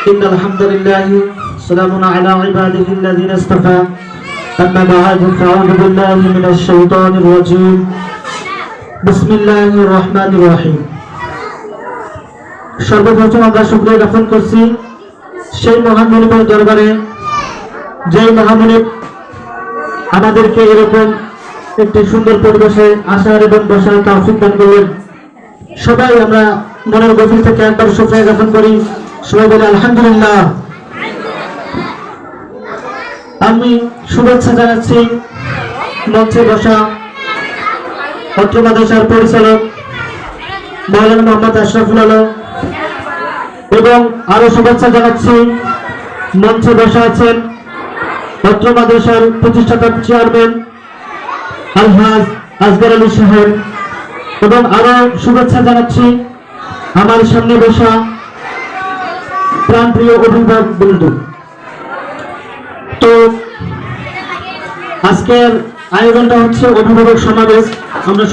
إن الحمد لله سلام على عباده الذين اصطفى أما بعد فأعوذ بالله من الشيطان الرجيم بسم الله الرحمن الرحيم সর্বপ্রথম আমরা শুকরিয়া জ্ঞাপন করছি সেই মহান মালিকের দরবারে যে মহামালিক আমাদেরকে এরকম একটি সুন্দর পরিবেশে আসার এবং বসার তৌফিক দান করলেন। সবাই আমরা মনের গভীর থেকে একবার শুকরিয়া জ্ঞাপন করি। সবাই বলে আলহামদুলিল্লাহ। আমি শুভেচ্ছা জানাচ্ছি মঞ্চে বসা অত্র মাদ্রাসার পরিচালক মাওলানা মোহাম্মদ আশরাফুল আলম এবং আরো শুভেচ্ছা জানাচ্ছি মঞ্চে বসা আছেন অত্র মাদ্রাসার প্রতিষ্ঠাতা চেয়ারম্যান আলহাজ আসগর আলী সাহেব এবং আরো শুভেচ্ছা জানাচ্ছি আমার সামনে বসা প্রাণপ্রিয় অভিভাবক বন্ধু। তো আজকের আয়োজনটা হচ্ছে অভিভাবক সমাবেশ, আমরা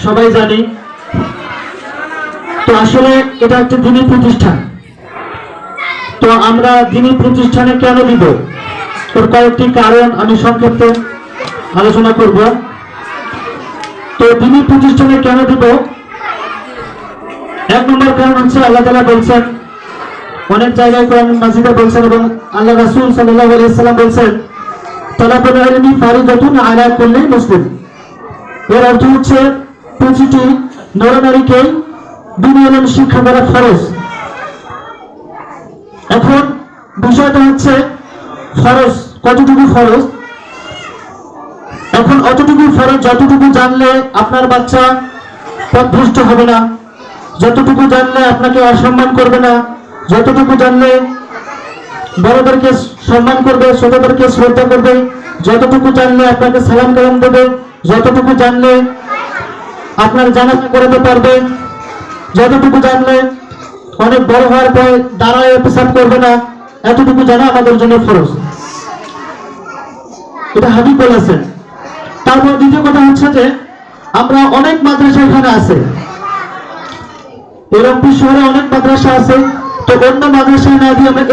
সবাই জানি। তো আসলে এটা একটা দ্বীনি প্রতিষ্ঠান। তো আমরা দ্বীনি প্রতিষ্ঠানে কেন দিব, ওর কয়েকটি কারণ আমি সংক্ষেপে আলোচনা করব। তো দ্বীনি প্রতিষ্ঠানে কেন দিব, এক নম্বর কারণ হচ্ছে আল্লাহ তাআলা বলছেন, অনেক জায়গায় কোরআন মাজিদে বলছেন এবং আল্লাহ রাসূল সাল্লাল্লাহু আলাইহি ওয়াসাল্লাম বলছেন তালাবুল ইলমি ফারিদাতুন আলা কুল্লি মুসলিম। এর অর্থ হচ্ছে প্রতিটি নরনারীকে দ্বীনি ইলম শিক্ষা করা ফরজ। এখন বিষয়টা হচ্ছে ফরজ কতটুকু ফরজ। এখন অতটুকু ফরজ যতটুকু জানলে আপনার বাচ্চা পথভ্রষ্ট হবে না, যতটুকু জানলে আপনাকে অসম্মান করবে না, যতটুকু জানলে বড়দেরকে সম্মান করবে, ছোটদেরকে শ্রদ্ধা করবে, যতটুকু জানলে আপনাকে সালাম কালাম দেবে, যতটুকু জানলে আপনার জানাজা করাতে পারবে, যতটুকু জানলে অনেক বড় হওয়ার পর দাঁড়ায় পেশাব করবে না, এতটুকু জানা আমাদের জন্য ফরজ। এটা হাবিব বলেছেন। তারপর দ্বিতীয় কথা হচ্ছে যে আমরা অনেক মাদ্রাসা এখানে আছে, এরকম শহরে অনেক মাদ্রাসা আছে। তো অন্য মাদ্রাসায় না দিয়ে আমরা